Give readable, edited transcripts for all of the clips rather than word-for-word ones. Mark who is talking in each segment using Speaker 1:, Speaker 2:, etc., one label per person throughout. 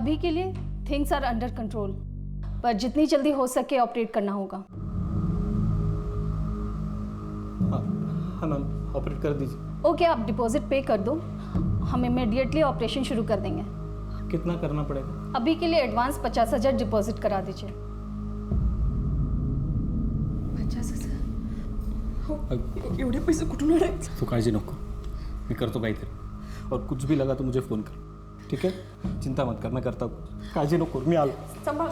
Speaker 1: अभी के लिए थिंग्स आर अंडर कंट्रोल, पर जितनी जल्दी हो सके ऑपरेट करना होगा।
Speaker 2: हाँ मैम, ऑपरेट कर दीजिए।
Speaker 1: ओके, आप डिपॉजिट पे कर दो, हम इमीडिएटली ऑपरेशन शुरू कर देंगे।
Speaker 2: कितना करना पड़ेगा?
Speaker 1: अभी के लिए एडवांस 50,000 डिपॉजिट करा दीजिए।
Speaker 3: 50,000? एवढे पैसे कुठून आणायचे?
Speaker 2: तू काळजी नको, मी करतो काहीतरी, और कुछ भी लगा तो मुझे फ़ोन कर, ठीक है? चिंता मत कर, मैं करता हूँ, काळजी नको, मी आलो।
Speaker 3: सांभाळ।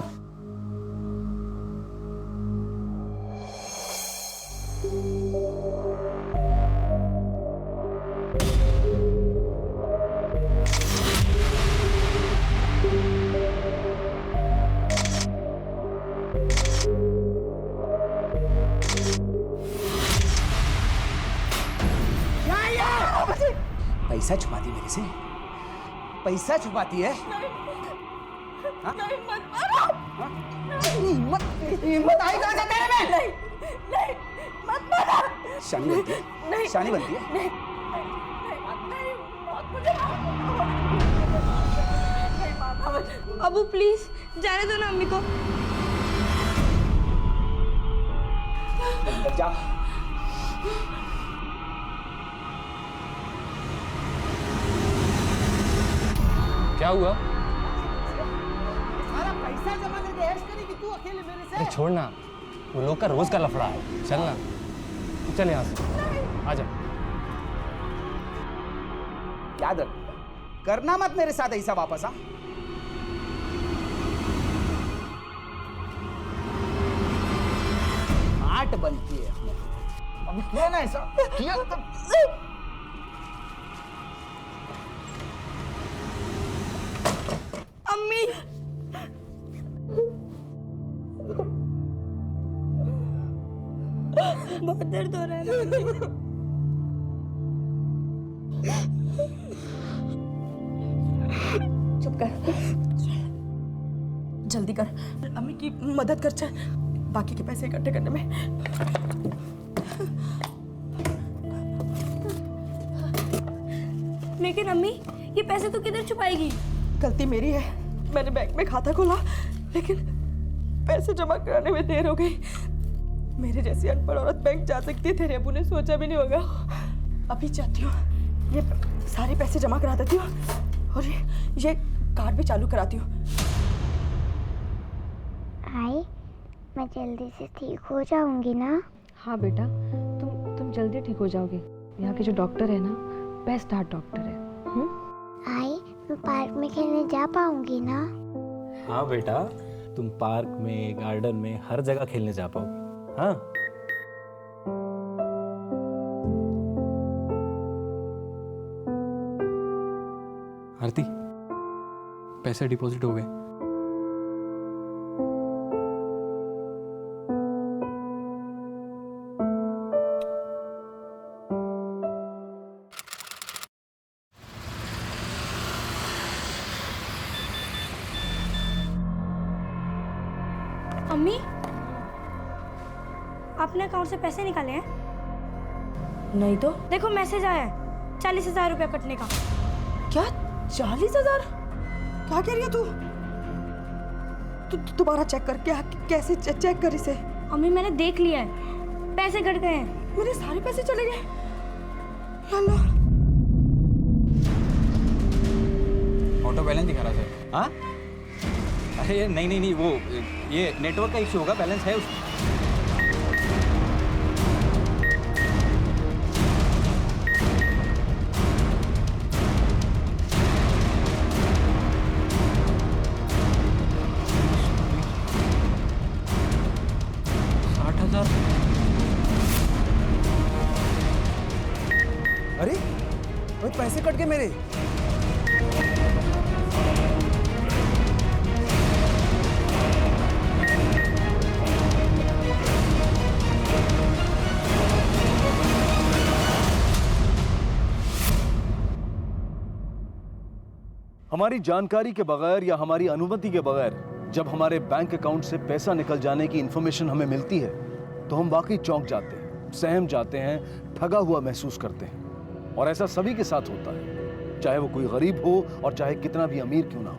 Speaker 4: पैसा छुपाती मेरे से, पैसा छुपाती है।
Speaker 3: नहीं मत मारो।
Speaker 4: हिम्मत हिम्मत आई कहाँ से तेरे में?
Speaker 3: नहीं नहीं मत मारो।
Speaker 4: शानी बनती है,
Speaker 3: नहीं
Speaker 4: शानी बनती है।
Speaker 3: नहीं नहीं मत मुझे नहीं मारना मुझे।
Speaker 5: अबू प्लीज जाने दो ना अम्मी को।
Speaker 4: अंदर जा।
Speaker 6: क्या हुआ?
Speaker 4: सारा पैसा जमा करके ऐश करेगी तू अकेले मेरे से?
Speaker 6: अरे छोड़ ना, वो लोग का रोज का लफड़ा है, चल ना, तू चल यहाँ से, आजा।
Speaker 4: याद रख, करना मत मेरे साथ ऐसा वापस। हाँ, आट बनती है अभी, किया ना ऐसा किया तो।
Speaker 5: अम्मी बहुत दर्द हो रहा है ना।
Speaker 3: चुप कर, जल्दी कर, अम्मी की मदद कर, चल बाकी के पैसे इकट्ठे करने में।
Speaker 5: लेकिन अम्मी ये पैसे तो किधर छुपाएगी?
Speaker 3: गलती मेरी है, मैंने बैंक में खाता खोला लेकिन पैसे जमा कराने में देर हो गई। मेरे जैसी अनपढ़ औरत बैंक जा सकती है, तेरे अबू ने सोचा भी नहीं होगा। अभी जाती हूँ, ये सारे पैसे जमा करा देती हूँ और ये कार्ड भी चालू कराती हूँ।
Speaker 7: आई, मैं जल्दी से ठीक हो जाऊंगी ना?
Speaker 8: हाँ बेटा, तुम जल्दी ठीक हो जाओगे। यहाँ के जो डॉक्टर है ना, बेस्ट हार्ट डॉक्टर है।
Speaker 7: आई, मैं पार्क में खेलने जा पाऊंगी ना?
Speaker 2: हाँ बेटा, तुम पार्क में, गार्डन में, हर जगह खेलने जा पाओगे। हाँ, आरती, पैसे डिपॉजिट हो गए।
Speaker 5: अम्मी आपने अकाउंट से पैसे निकाले हैं?
Speaker 3: नहीं तो
Speaker 5: देखो मैसेज आया है 40,000 रुपया कटने का।
Speaker 3: क्या 40,000? क्या कह रही है तू? तू दोबारा चेक कर, क्या कैसे चेक कर इसे?
Speaker 5: अम्मी मैंने देख लिया है, पैसे कट गए हैं।
Speaker 3: मेरे सारे पैसे चले गए। अल्लाह,
Speaker 6: ऑटो बैलेंस दिखा रहा सर।
Speaker 2: हाँ? अरे नहीं, वो ये नेटवर्क का इश्यू होगा, बैलेंस है उसमें।
Speaker 4: अरे पैसे कट गए मेरे।
Speaker 9: हमारी जानकारी के बगैर या हमारी अनुमति के बगैर जब हमारे बैंक अकाउंट से पैसा निकल जाने की इंफॉर्मेशन हमें मिलती है तो हम वाकई चौंक जाते हैं, सहम जाते हैं, ठगा हुआ महसूस करते हैं। और ऐसा सभी के साथ होता है, चाहे वो कोई गरीब हो और चाहे कितना भी अमीर क्यों ना हो।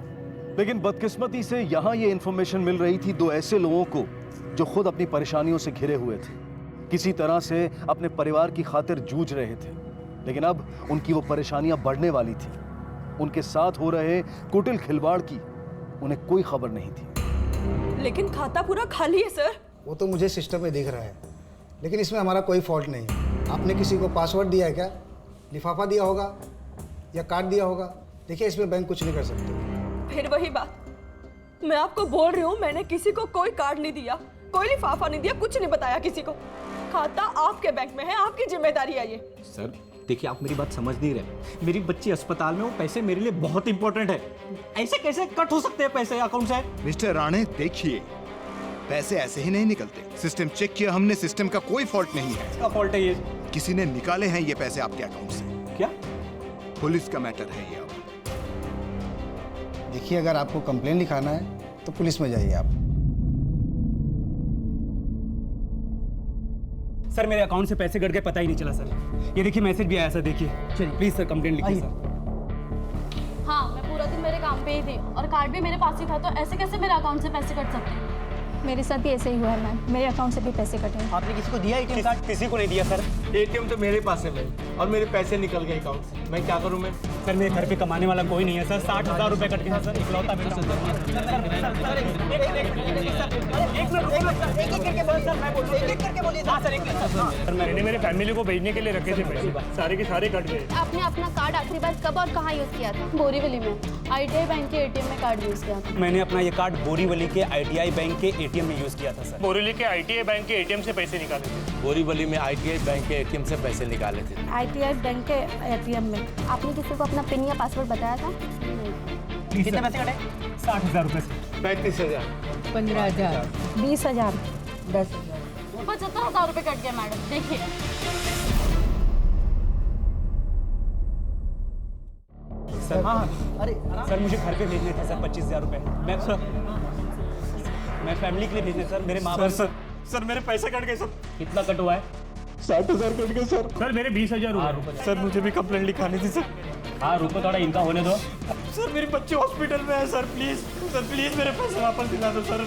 Speaker 9: लेकिन बदकिस्मती से यहां ये इंफॉर्मेशन मिल रही थी दो ऐसे लोगों को जो खुद अपनी परेशानियों से घिरे हुए थे, किसी तरह से अपने परिवार की खातिर जूझ रहे थे, लेकिन अब उनकी वो परेशानियां बढ़ने वाली थी। उनके साथ हो रहे कुटिल खिलवाड़ की उन्हें कोई खबर नहीं थी।
Speaker 3: लेकिन खाता पूरा खाली है सर।
Speaker 10: वो तो मुझे सिस्टम में दिख रहा है, लेकिन इसमें हमारा कोई फॉल्ट नहीं है। आपने किसी को पासवर्ड दिया है क्या? लिफाफा दिया होगा या कार्ड दिया होगा? देखिए, इसमें बैंक कुछ नहीं कर सकते।
Speaker 3: फिर वही बात, मैं आपको बोल रही हूँ, मैंने किसी को कोई कार्ड नहीं दिया, कोई लिफाफा नहीं दिया, कुछ नहीं बताया किसी को। खाता आपके बैंक में है, आपकी जिम्मेदारी है ये।
Speaker 2: सर देखिए, आप मेरी बात समझ नहीं रहे। मेरी बच्ची अस्पताल में, वो पैसे मेरे लिए बहुत इंपॉर्टेंट है। ऐसे कैसे कट हो सकते हैं पैसे अकाउंट से?
Speaker 11: मिस्टर राणे, देखिए, पैसे ऐसे ही नहीं निकलते। सिस्टम चेक किया हमने, सिस्टम का कोई फॉल्ट नहीं है।
Speaker 2: क्या फॉल्ट है ये?
Speaker 11: किसी ने निकाले हैं ये पैसे आपके अकाउंट से।
Speaker 2: क्या?
Speaker 11: पुलिस का मैटर है ये। अब
Speaker 10: देखिए, अगर आपको कंप्लेन लिखाना है तो पुलिस में जाइए आप।
Speaker 6: सर मेरे अकाउंट से पैसे कट गए, पता ही नहीं चला सर। ये देखिए मैसेज भी आया सर, देखिए। चलिए प्लीज सर कंप्लेंट लिखिए सर।
Speaker 12: हाँ, मैं पूरा दिन मेरे काम पे ही थी और कार्ड भी मेरे पास ही था, तो ऐसे कैसे मेरे अकाउंट से पैसे कट सकते हैं?
Speaker 1: मेरे साथ भी ऐसे ही हुआ है मैम, मेरे अकाउंट से भी पैसे कटे हैं।
Speaker 6: आपने किसी को दिया एटीएम कार्ड? किसी को नहीं दिया सर।
Speaker 2: एटीएम तो मेरे पास है मैम, और मेरे पैसे निकल गए अकाउंट से। मैं क्या करूं मैं?
Speaker 6: सर मेरे घर पे कमाने वाला कोई नहीं है सर। 60,000 रुपए कट गए सर, इकलौता बेटा हूं। सर मैंने मेरे फैमिली को भेजने के लिए रखे थे पैसे, सारे के सारे कट गए।
Speaker 12: आपने अपना कार्ड आखिरी बार कब और कहाँ यूज किया था? बोरीवली में ITI बैंक के ATM में कार्ड यूज किया था।
Speaker 6: मैंने अपना ये कार्ड बोरीवली के ITI बैंक के ATM में यूज किया था सर।
Speaker 13: बोरीवली के ITI बैंक के ATM से पैसे निकाले थे।
Speaker 6: बोरीवली में ITI बैंक के ATM से पैसे निकाले थे।
Speaker 5: ITI बैंक के ATM में।
Speaker 12: आपने किसी को अपना पिन या पासवर्ड बताया था?
Speaker 6: कितने पैसे कटे? 60,000 रुपए से।
Speaker 2: 35,000,
Speaker 8: 15,000,
Speaker 1: 20,000,
Speaker 8: 10,000।
Speaker 12: 75,000 रुपए कट गया मैडम, देखिए।
Speaker 6: सर अरे सर मुझे घर पे भेजने थे सर 25,000 रुपए। मैं फैमिली के लिए भेजने सर, मेरे माँ बाप।
Speaker 13: सर मेरे पैसे कट गए सर।
Speaker 6: कितना कट हुआ है?
Speaker 2: 60,000 कट गए सर।
Speaker 13: सर मेरे 20,000 हुए।
Speaker 2: सर मुझे भी कंप्लेंट लिखानी थी सर।
Speaker 6: हाँ रुको, थोड़ा इनका होने दो।
Speaker 13: सर मेरी बच्ची हॉस्पिटल में है सर, प्लीज मेरे पैसे वापस दिला दो सर।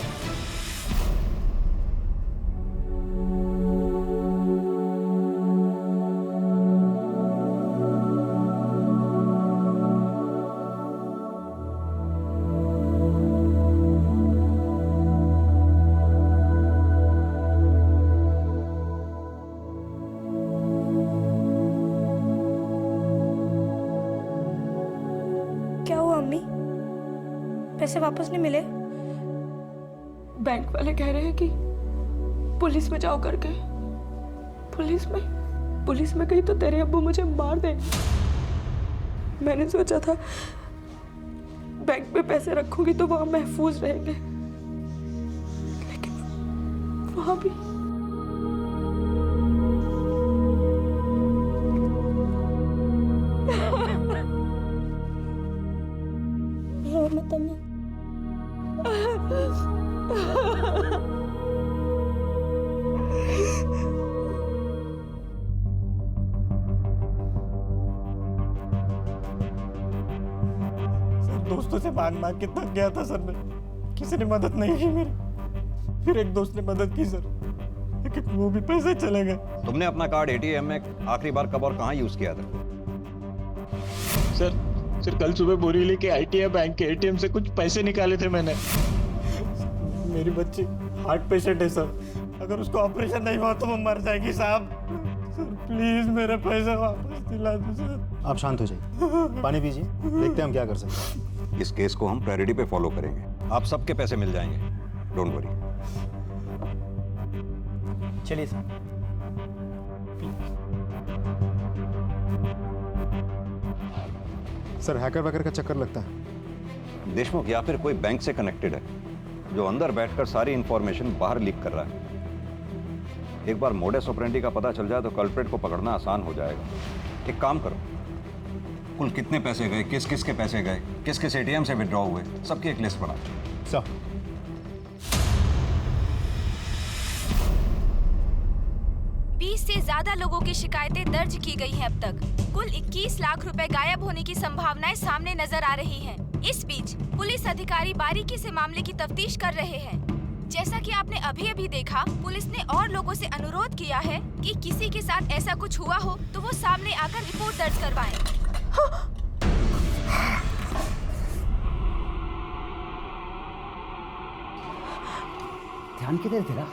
Speaker 5: क्या हुआ अम्मी? पैसे वापस नहीं मिले?
Speaker 3: बैंक वाले कह रहे हैं कि पुलिस में जाओ करके। पुलिस में गई तो तेरे अब्बू मुझे मार दे। मैंने सोचा था बैंक में पैसे रखूंगी तो वहां महफूज रहेंगे, लेकिन वहां भी
Speaker 5: रो मत अम्मी।
Speaker 13: दोस्तों से मांग के थक गया था सर मैं, किसी ने मदद नहीं की मेरी। फिर एक दोस्त ने मदद की सर, लेकिन वो भी पैसे चले गए।
Speaker 14: तुमने अपना कार्ड ATM में आखिरी बार कब और कहाँ यूज किया था?
Speaker 13: सर कल सुबह बोरीवली के ITI बैंक के ATM से कुछ पैसे निकाले थे मैंने। मेरी बच्ची हार्ट पेशेंट है सर, अगर उसको ऑपरेशन नहीं हुआ तो वो मर जाएगी साहब। सर प्लीज मेरे पैसे वापस दिला दो सर।
Speaker 15: आप शांत हो जाइए, पानी पीजिए, देखते हैं हम क्या कर सकते हैं।
Speaker 14: इस केस को हम प्रायोरिटी पे फॉलो करेंगे, आप सबके पैसे मिल जाएंगे, डोंट वरी।
Speaker 6: चलिए सर।
Speaker 15: सर हैकर वैकर का चक्कर लगता है।
Speaker 14: देशमुख या फिर कोई बैंक से कनेक्टेड है जो अंदर बैठकर सारी इंफॉर्मेशन बाहर लीक कर रहा है। एक बार मोडस ऑपरेंडी का पता चल जाए तो कल्प्रेट को पकड़ना आसान हो जाएगा। एक काम करो, कुल कितने पैसे गए, किस किस के पैसे गए, किस किस ATM से विड्रॉ हुए, सबकी एक लिस्ट बना।
Speaker 16: 20 से ज्यादा लोगों की शिकायतें दर्ज की गई हैं अब तक। कुल 21 लाख रुपए गायब होने की संभावनाएं सामने नजर आ रही हैं। इस बीच पुलिस अधिकारी बारीकी से मामले की तफ्तीश कर रहे हैं। जैसा कि आपने अभी देखा, पुलिस ने और लोगों से अनुरोध किया है कि किसी के साथ ऐसा कुछ हुआ हो तो वो सामने आकर रिपोर्ट दर्ज करवाएं।
Speaker 4: ध्यान किधर तेरा?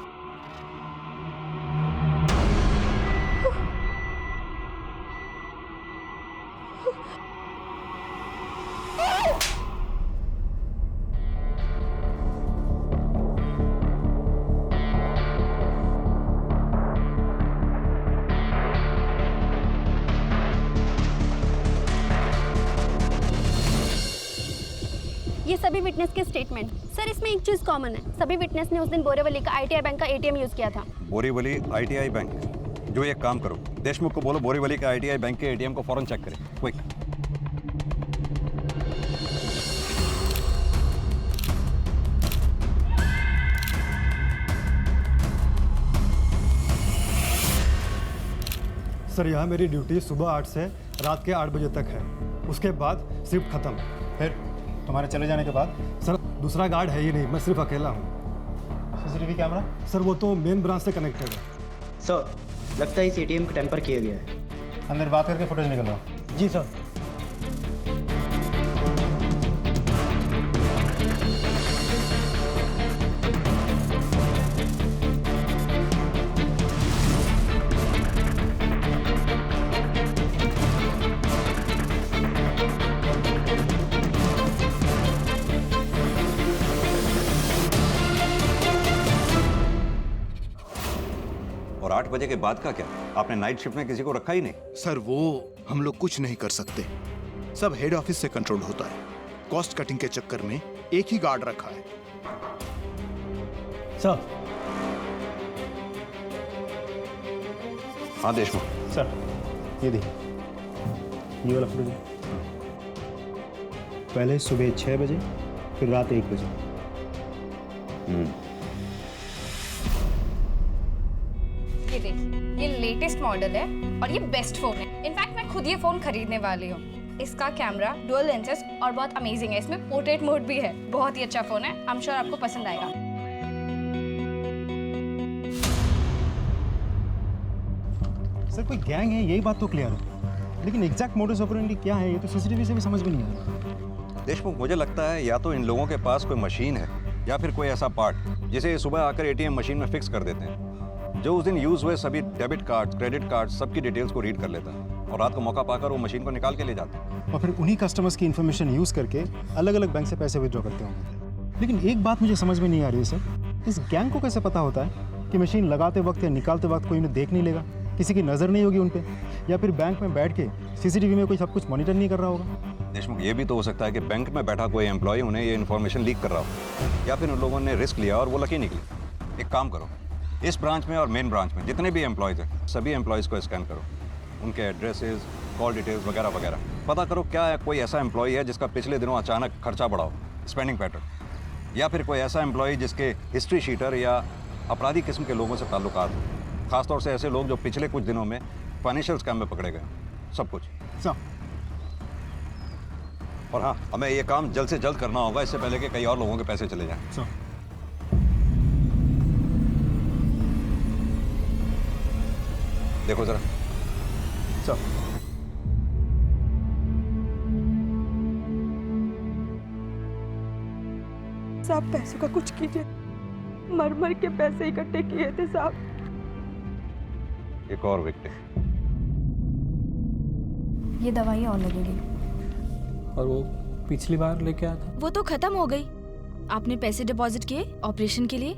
Speaker 12: ये सभी विटनेस के स्टेटमेंट। सर, इसमें एक चीज कॉमन है, सभी विटनेस ने उस दिन बोरीवली का ITI बैंक का ATM यूज किया था।
Speaker 14: Borivali ITI bank? जो एक काम करो, देशमुख को बोलो बोरीवली का ITI बैंक के ATM को फौरन चेक करें, क्विक।
Speaker 15: सर, यहाँ मेरी ड्यूटी सुबह 8 से रात के 8 बजे तक है। उसके बाद शिफ्ट खत्म। फिर तुम्हारे चले जाने के बाद? सर, दूसरा गार्ड है ही नहीं, मैं सिर्फ अकेला हूँ। CCTV camera? सर, वो तो मेन ब्रांच से कनेक्टेड है।
Speaker 17: सर, लगता है इस ATM को टेम्पर किया गया है।
Speaker 15: अंदर बात करके फुटेज निकलवाओ। जी सर।
Speaker 14: और 8 बजे के बाद का क्या? आपने नाइट शिफ्ट में किसी को रखा ही नहीं?
Speaker 11: सर, वो हम लोग कुछ नहीं कर सकते, सब हेड ऑफिस से कंट्रोल होता है। कॉस्ट कटिंग के चक्कर में एक ही गार्ड रखा है।
Speaker 15: सर।
Speaker 14: हाँ देशमुख।
Speaker 15: सर, ये देखिए, ये वाला फुटेज। पहले सुबह 6 बजे, फिर रात 1 बजे।
Speaker 18: ये देखिए, ये लेटेस्ट मॉडल है और ये बेस्ट फोन है। इनफैक्ट मैं खुद ये फोन खरीदने वाली हूँ। इसका कैमरा, डुअल लेंसेस और बहुत अमेजिंग है। इसमें पोर्ट्रेट मोड भी है। बहुत ही अच्छा फोन है, आई एम श्योर आपको पसंद आएगा।
Speaker 15: सर, कोई गैंग है, यही बात तो क्लियर है, लेकिन एग्जैक्ट मोडस ऑपरेंडी क्या है ये तो CCTV से भी समझ में नहीं आ रहा।
Speaker 14: देशमुख, मुझे लगता है या तो इन लोगों के पास कोई मशीन है या फिर कोई ऐसा पार्ट जिसे सुबह आकर ATM मशीन में फिक्स कर देते हैं, जो उस दिन यूज हुए सभी डेबिट कार्ड, क्रेडिट कार्ड, सबकी डिटेल्स को रीड कर लेता है और रात को मौका पाकर वो मशीन को निकाल के ले जाता है।
Speaker 15: और फिर उन्हीं कस्टमर्स की इन्फॉर्मेशन यूज करके अलग अलग बैंक से पैसे विड्रॉ करते होंगे। लेकिन एक बात मुझे समझ में नहीं आ रही है सर, इस गैंग को कैसे पता होता है कि मशीन लगाते वक्त या निकालते वक्त कोई उन्हें देख नहीं लेगा, किसी की नज़र नहीं होगी उन पर, या फिर बैंक में बैठ के CCTV में कोई सब कुछ मॉनिटर नहीं कर रहा होगा।
Speaker 14: देशमुख, ये भी तो हो सकता है कि बैंक में बैठा कोई एम्प्लॉय उन्हें ये इन्फॉर्मेशन लीक कर रहा हो, या फिर उन लोगों ने रिस्क लिया और वो लकी निकले। एक काम करो, इस ब्रांच में और मेन ब्रांच में जितने भी एम्प्लॉयज़ हैं, सभी एम्प्लॉयज़ को स्कैन करो, उनके एड्रेसेस, कॉल डिटेल्स वगैरह वगैरह। पता करो क्या है, कोई ऐसा एम्प्लॉय है जिसका पिछले दिनों अचानक खर्चा बढ़ा हो, स्पेंडिंग पैटर्न, या फिर कोई ऐसा एम्प्लॉय जिसके हिस्ट्री शीटर या अपराधी किस्म के लोगों से ताल्लुकात हो, खासतौर से ऐसे लोग जो पिछले कुछ दिनों में फाइनेंशियल स्कैम में पकड़े गए, सब कुछ। और हाँ, हमें ये काम जल्द से जल्द करना होगा, इससे पहले कि कई और लोगों के पैसे चले जाएं। देखो जरा।
Speaker 3: साहब, पैसों का कुछ कीजिए, मर मर के पैसे इकट्ठे किए थे साहब।
Speaker 14: एक और विक्टिम।
Speaker 12: ये दवाई और लगेगी।
Speaker 2: और वो पिछली बार लेके आया था?
Speaker 16: वो तो खत्म हो गई। आपने पैसे डिपॉजिट किए ऑपरेशन के लिए?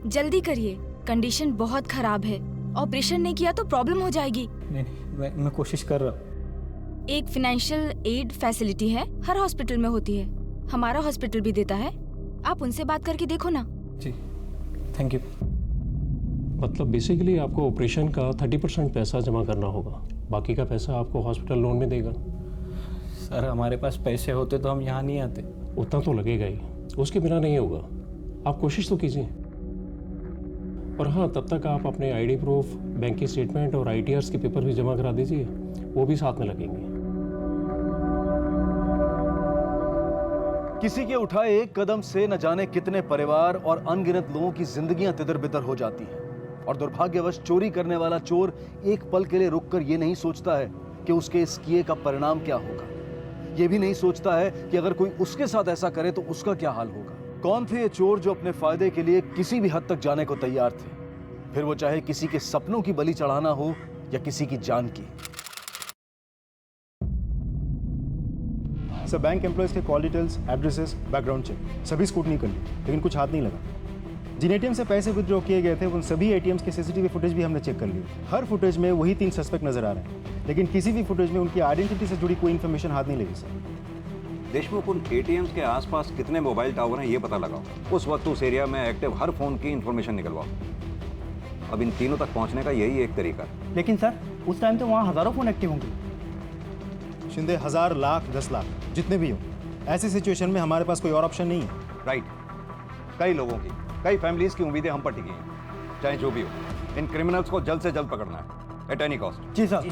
Speaker 16: जल्दी करिए, कंडीशन बहुत खराब है। ऑपरेशन नहीं किया तो प्रॉब्लम हो जाएगी।
Speaker 2: नहीं, मैं कोशिश कर रहा हूँ।
Speaker 16: एक फाइनेंशियल एड फैसिलिटी है, हर हॉस्पिटल में होती है, हमारा हॉस्पिटल भी देता है। आप उनसे बात करके देखो ना।
Speaker 2: जी, थैंक यू।
Speaker 19: मतलब बेसिकली आपको ऑपरेशन का 30% पैसा जमा करना होगा, बाकी का पैसा आपको हॉस्पिटल लोन में देगा।
Speaker 2: सर, हमारे पास पैसे होते तो हम यहाँ नहीं आते।
Speaker 19: उतना तो लगेगा ही, उसके बिना नहीं होगा। आप कोशिश तो कीजिए। और हाँ, तब तक आप अपने आईडी प्रूफ, बैंक की स्टेटमेंट और ITRs के पेपर भी जमा करा दीजिए, वो भी साथ में लगेंगे।
Speaker 9: किसी के उठाए एक कदम से न जाने कितने परिवार और अनगिनत लोगों की जिंदगियां तितर-बितर हो जाती हैं। और दुर्भाग्यवश चोरी करने वाला चोर एक पल के लिए रुककर ये नहीं सोचता है कि उसके इस किए का परिणाम क्या होगा। ये भी नहीं सोचता है कि अगर कोई उसके साथ ऐसा करे तो उसका क्या हाल होगा। कौन थे ये चोर जो अपने फायदे के लिए किसी भी हद तक जाने को तैयार थे, फिर वो चाहे किसी के सपनों की बलि चढ़ाना हो या किसी की जान की।
Speaker 15: सर, बैंक एम्प्लॉयज के call details, addresses, background check सभी स्कूटनी कर ली, लेकिन कुछ हाथ नहीं लगा। जिन ATM से पैसे विथड्रॉ किए गए थे उन सभी ATMs के CCTV फुटेज भी हमने चेक कर ली। हर फुटेज में वही 3 सस्पेक्ट नजर आ रहे हैं, लेकिन किसी भी फुटेज में उनकी आइडेंटिटी से जुड़ी कोई इन्फॉर्मेशन हाथ नहीं लगी सर।
Speaker 14: देशमुख, उन ATMs के आसपास कितने मोबाइल टावर हैं ये पता लगाओ। उस वक्त उस एरिया में एक्टिव हर फोन की इन्फॉर्मेशन निकलवाओ। अब इन तीनों तक पहुंचने का यही एक तरीका है।
Speaker 17: लेकिन सर, उस टाइम तो वहाँ हज़ारों फ़ोन एक्टिव होंगे।
Speaker 15: शिंदे, 1000, लाख, 10 लाख जितने भी हो, ऐसी सिचुएशन में हमारे पास कोई और ऑप्शन नहीं है।
Speaker 14: राइट, कई लोगों की, कई फैमिलीज की उम्मीदें हम पर टिकी हैं। चाहे जो भी हो, इन क्रिमिनल्स को जल्द से जल्द पकड़ना है, एट एनी कॉस्ट।
Speaker 17: जी सर।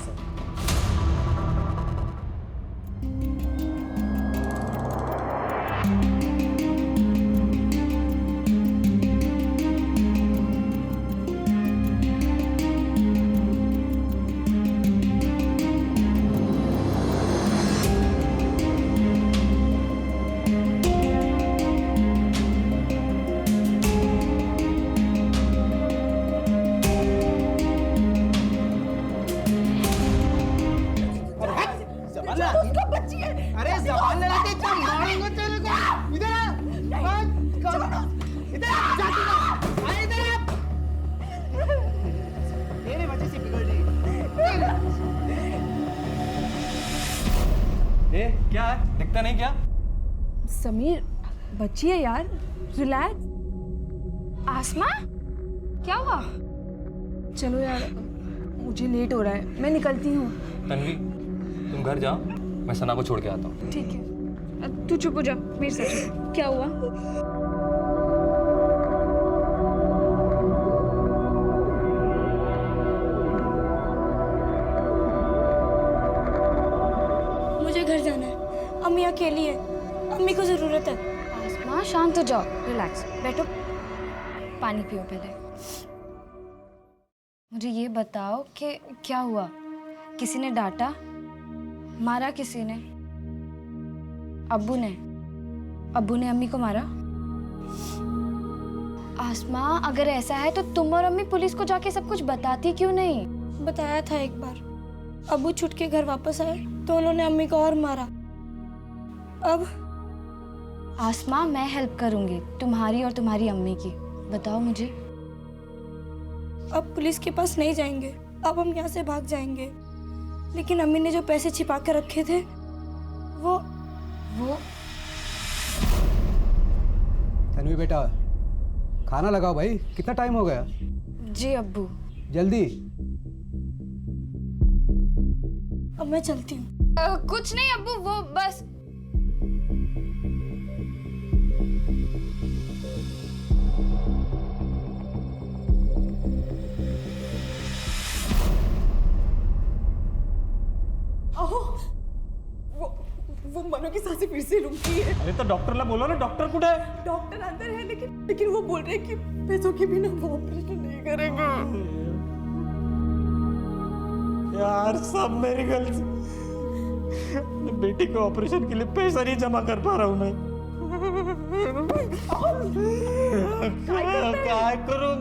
Speaker 4: अरे जबान लड़ाते इतना मारूंगा तेरे को। इधर आ, इधर आ, जाती ना, आ इधर आ। तेरे वजह से बिगड़ रही।
Speaker 2: क्या है? दिखता नहीं क्या?
Speaker 3: समीर, बच्ची है यार, रिलैक्स।
Speaker 18: आसमा, क्या हुआ?
Speaker 3: चलो यार, मुझे लेट हो रहा है, मैं निकलती हूँ।
Speaker 2: तन्वी, तुम घर जाओ, मैं सना को छोड़ के आता हूँ।
Speaker 3: ठीक है, तू चुप हो जा, मेरे साथ। क्या हुआ?
Speaker 5: मुझे घर जाना है, अम्मी अकेली है, अम्मी को जरूरत है।
Speaker 18: आसमा, शांत हो जाओ, रिलैक्स, बैठो, पानी पियो पहले। मुझे ये बताओ कि क्या हुआ? किसी ने डांटा, मारा किसी ने? अब्बू ने अम्मी को मारा? आसमा, अगर ऐसा है तो तुम और अम्मी पुलिस को जाके सब कुछ बताती क्यों नहीं?
Speaker 5: बताया था एक बार, अब्बू छुट के घर वापस आए तो उन्होंने अम्मी को और मारा। अब
Speaker 18: आसमा, मैं हेल्प करूंगी तुम्हारी और तुम्हारी अम्मी की। बताओ मुझे।
Speaker 5: अब पुलिस के पास नहीं जाएंगे, अब हम यहाँ से भाग जाएंगे। लेकिन अम्मी ने जो पैसे छिपा कर रखे थे वो
Speaker 10: तन्वी बेटा, खाना लगाओ भाई, कितना टाइम हो गया?
Speaker 18: जी अब्बू।
Speaker 10: जल्दी।
Speaker 5: अब मैं चलती हूँ।
Speaker 18: कुछ नहीं अब्बू, वो बस।
Speaker 3: वो मनु की सांसें फिर से रुकी है।
Speaker 2: अरे तो डॉक्टरला बोलो ना, डॉक्टर कुठे है?
Speaker 3: डॉक्टर अंदर है, लेकिन वो बोल रहे हैं कि पैसों के बिना वो ऑपरेशन नहीं करेंगे।
Speaker 13: यार, सब मेरी गलती। अपने बेटी के ऑपरेशन के लिए पैसा नहीं जमा कर पा रहा हूँ मैं। क्या करूँ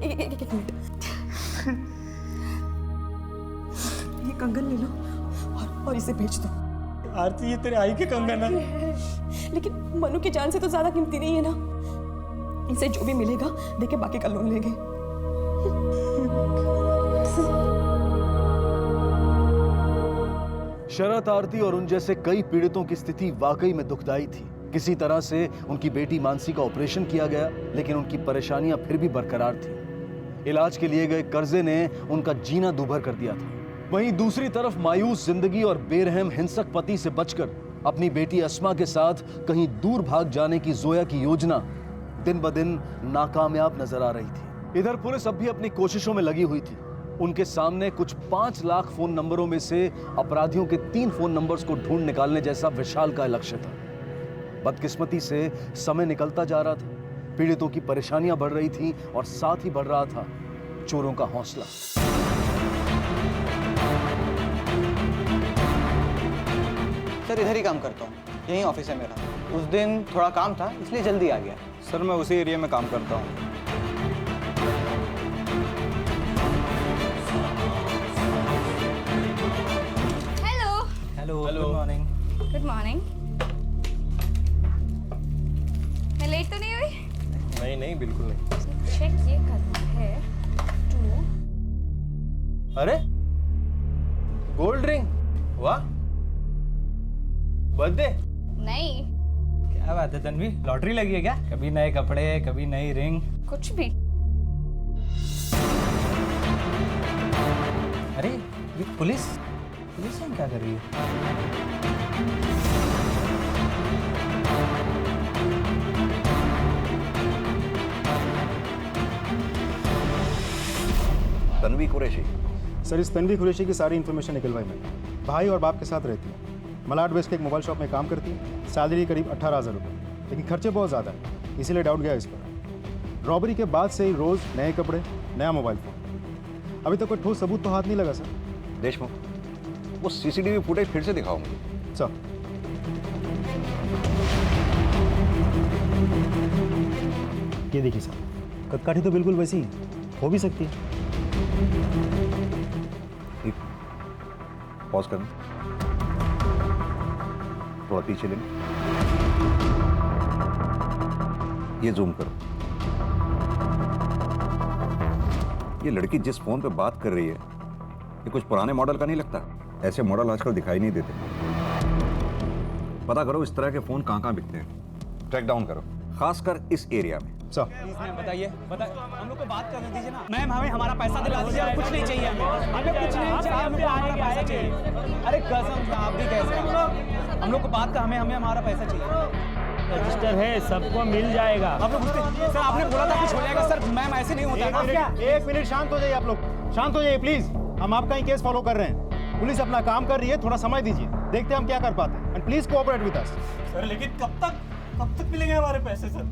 Speaker 3: एक मिनट, ये कंगन ले लो और इसे बेच दो।
Speaker 13: आरती, ये तेरे आई के कंगन है,
Speaker 3: लेकिन मनु की जान से तो ज्यादा कीमती नहीं है ना। इसे जो भी मिलेगा देके बाकी का लोन लेंगे।
Speaker 9: शरत, आरती और उन जैसे कई पीड़ितों की स्थिति वाकई में दुखदाई थी। किसी तरह से उनकी बेटी मानसी का ऑपरेशन किया गया, लेकिन उनकी परेशानियां फिर भी बरकरार थी। इलाज के लिए गए कर्जे ने उनका जीना दूभर कर दिया था। वहीं दूसरी तरफ मायूस जिंदगी और बेरहम हिंसक पति से बचकर अपनी बेटी अस्मा के साथ कहीं दूर भाग जाने की जोया की योजना दिन ब दिन नाकामयाब नजर आ रही थी। इधर पुलिस अब भी अपनी कोशिशों में लगी हुई थी। उनके सामने कुछ 5 लाख फोन नंबरों में से अपराधियों के 3 फोन नंबर्स को ढूंढ निकालने जैसा विशाल का लक्ष्य था। बदकिस्मती से समय निकलता जा रहा था, पीड़ितों की परेशानियां बढ़ रही थी और साथ ही बढ़ रहा था चोरों का हौसला।
Speaker 4: सर इधर ही काम करता हूँ, यही ऑफिस है मेरा। उस दिन थोड़ा काम था इसलिए जल्दी आ गया।
Speaker 11: सर मैं उसी एरिया में काम करता हूँ।
Speaker 18: Hello
Speaker 4: hello good morning.
Speaker 18: Good morning. मैं लेट तो नहीं हुई?
Speaker 2: नहीं नहीं बिल्कुल नहीं।
Speaker 18: चेक ये करना है टू।
Speaker 2: अरे गोल्ड रिंग, वाह, बर्थडे?
Speaker 18: नहीं।
Speaker 4: क्या बात है तन्वी, लॉटरी लगी है क्या? कभी नए कपड़े कभी नई रिंग।
Speaker 18: कुछ भी।
Speaker 4: अरे ये पुलिस यहाँ क्या कर रही है?
Speaker 14: तन्वी कुरैशी।
Speaker 15: सर इस तन्वी कुरैशी की सारी इन्फॉर्मेशन निकलवाई मैंने। भाई और बाप के साथ रहती है, मलाड वेस्ट के एक मोबाइल शॉप में काम करती है। सैलरी करीब 18,000 रुपये, लेकिन खर्चे बहुत ज़्यादा है, इसीलिए डाउट गया इस पर। रॉबरी के बाद से ही रोज़ नए कपड़े, नया मोबाइल फ़ोन। अभी तक कोई ठोस सबूत तो हाथ नहीं लगा सर।
Speaker 14: देशमुख, वो सीसीटीवी फुटेज फिर से दिखाओ मुझे।
Speaker 15: सर ये देखिए सर, कदकाठी तो बिल्कुल वैसी ही हो भी सकती है।
Speaker 14: पॉज करना, थोड़ा पीछे लेना, ये जूम करो। ये लड़की जिस फोन पे बात कर रही है ये कुछ पुराने मॉडल का नहीं लगता? ऐसे मॉडल आजकल दिखाई नहीं देते। पता करो इस तरह के फोन कहाँ बिकते हैं, ट्रैक डाउन करो, खासकर इस एरिया में।
Speaker 6: प्लीज मैम बताइए, हम लोग को बात करने दीजिए ना। मैम हमें हमारा पैसा दिला दीजिए, और कुछ नहीं चाहिए हमें कुछ नहीं चाहिए, हमको हमारा पैसा चाहिए। अरे कसम से आप भी कैसे, हम लोग को बात कर, हमें हमारा पैसा चाहिए।
Speaker 13: रजिस्टर है, सबको मिल जाएगा।
Speaker 6: आप लोग सर आपने बोला था कुछ हो जाएगा सर। मैम ऐसे नहीं होता ना।
Speaker 15: एक मिनट शांत हो जाइए, आप लोग शांत हो जाइए प्लीज। हम आपका ही केस फॉलो कर रहे हैं, पुलिस अपना काम कर रही है, थोड़ा समय दीजिए, देखते हैं हम क्या कर पाते हैं। And please cooperate with us.
Speaker 13: Sir लेकिन कब तक मिलेंगे हमारे पैसे सर?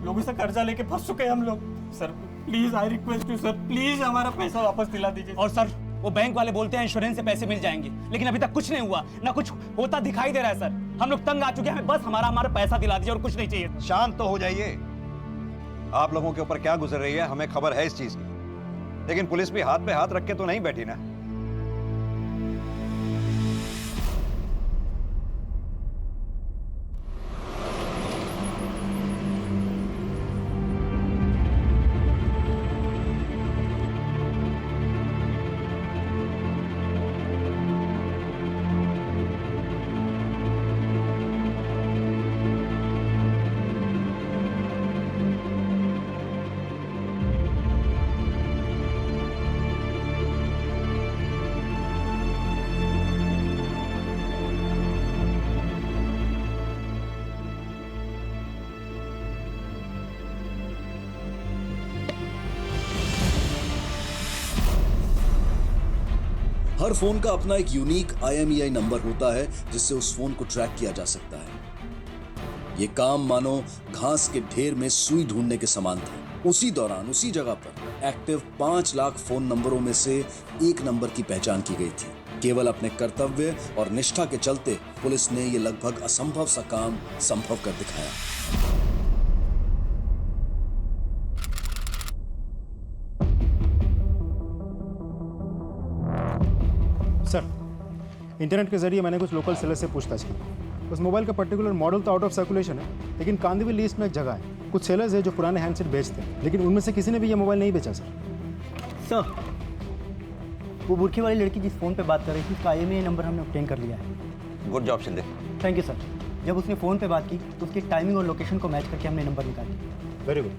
Speaker 13: लोगों से कर्जा लेके फंस चुके हैं हम लोग। Sir please, I request you sir, please हमारा पैसा वापस दिला दीजिए।
Speaker 6: और सर वो बैंक वाले बोलते हैं इंश्योरेंस से पैसे मिल जाएंगे, लेकिन अभी तक कुछ नहीं हुआ, ना कुछ होता दिखाई दे रहा है सर। हम लोग तंग आ चुके हैं, हमें बस हमारा पैसा दिला दीजिए और कुछ नहीं चाहिए।
Speaker 14: शांत तो हो जाइए। आप लोगों के ऊपर क्या गुजर रही है हमें खबर है इस चीज की, लेकिन पुलिस भी हाथ पे हाथ रख के तो नहीं बैठी ना।
Speaker 20: हर फोन का अपना एक यूनिक IMEI नंबर होता है जिससे उस फोन को ट्रैक किया जा सकता है। ये काम मानो घास के ढेर में सुई ढूंढने के समान था। उसी दौरान उसी जगह पर एक्टिव 5 लाख फोन नंबरों में से एक नंबर की पहचान की गई थी। केवल अपने कर्तव्य और निष्ठा के चलते पुलिस ने ये लगभग असंभव सा काम संभव कर दिखाया।
Speaker 15: सर इंटरनेट के जरिए मैंने कुछ लोकल सेलर से पूछताछ की। उस मोबाइल का पर्टिकुलर मॉडल तो आउट ऑफ सर्कुलेशन है, लेकिन कांदिवली लिस्ट में एक जगह है, कुछ सेलर्स है जो पुराने हैंडसेट बेचते हैं, लेकिन उनमें से किसी ने भी ये मोबाइल नहीं बेचा सर।
Speaker 17: वो बुरखी वाली लड़की जिस फ़ोन पे बात कर रही थी उसका IMEI नंबर हमने ऑब्टेन कर लिया है।
Speaker 14: Good job Shinde.
Speaker 17: Thank you sir. जब उसने फ़ोन पे बात की तो उसकी टाइमिंग और लोकेशन को मैच करके हमने नंबर निकाला।
Speaker 15: Very good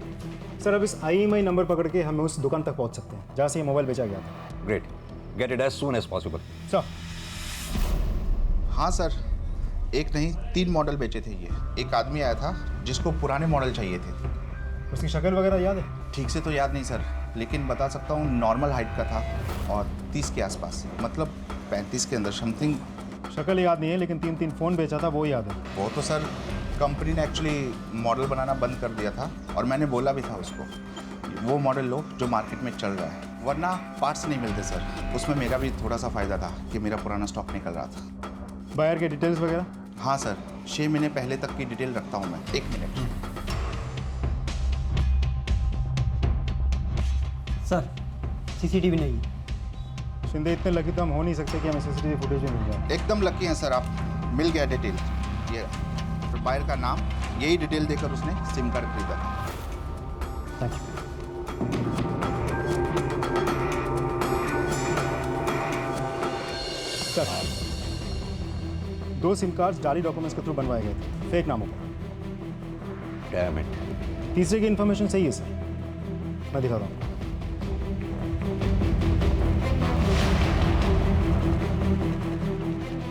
Speaker 15: sir. अब इस IMEI नंबर पकड़ के हमें उस दुकान तक पहुंच सकते हैं जहाँ से ये मोबाइल बेचा गया था।
Speaker 14: Great, get it as soon as possible.
Speaker 15: Sir.
Speaker 11: हाँ सर, एक नहीं 3 मॉडल बेचे थे ये। एक आदमी आया था जिसको पुराने मॉडल चाहिए थे।
Speaker 15: उसकी शक्ल वगैरह याद है?
Speaker 11: ठीक से तो याद नहीं सर, लेकिन बता सकता हूँ नॉर्मल हाइट का था और 30 के आसपास, मतलब 35 के अंदर समथिंग।
Speaker 15: शक्ल याद नहीं है, लेकिन 3 फ़ोन बेचा था वो याद है।
Speaker 11: वो तो सर कंपनी ने एक्चुअली मॉडल बनाना बंद कर दिया था और मैंने बोला भी था उसको वो मॉडल लो जो मार्केट में चल रहा है, वरना पार्ट्स नहीं मिलते सर। उसमें मेरा भी थोड़ा सा फ़ायदा था कि मेरा पुराना स्टॉक निकल रहा था।
Speaker 15: बायर के डिटेल्स वगैरह?
Speaker 11: हाँ सर, 6 महीने पहले तक की डिटेल रखता हूँ मैं। 1 मिनट
Speaker 17: सर, सीसीटीवी नहीं है।
Speaker 15: शिंदे इतने लकी तो हम हो नहीं सकते कि हमें सीसीटीवी फुटेज में मिल जाए।
Speaker 11: एकदम लकी हैं सर आप, मिल गया डिटेल। ये बायर का नाम, यही डिटेल देकर उसने सिम कार्ड खरीदा था।
Speaker 17: Thank you.
Speaker 15: Sir, 2 SIM cards जाली डॉक्यूमेंट्स के थ्रू बनवाए गए थे, फेक नामों पर।
Speaker 14: Damn it.
Speaker 15: तीसरे की इन्फॉर्मेशन सही है सर, मैं दिखा रहा हूँ।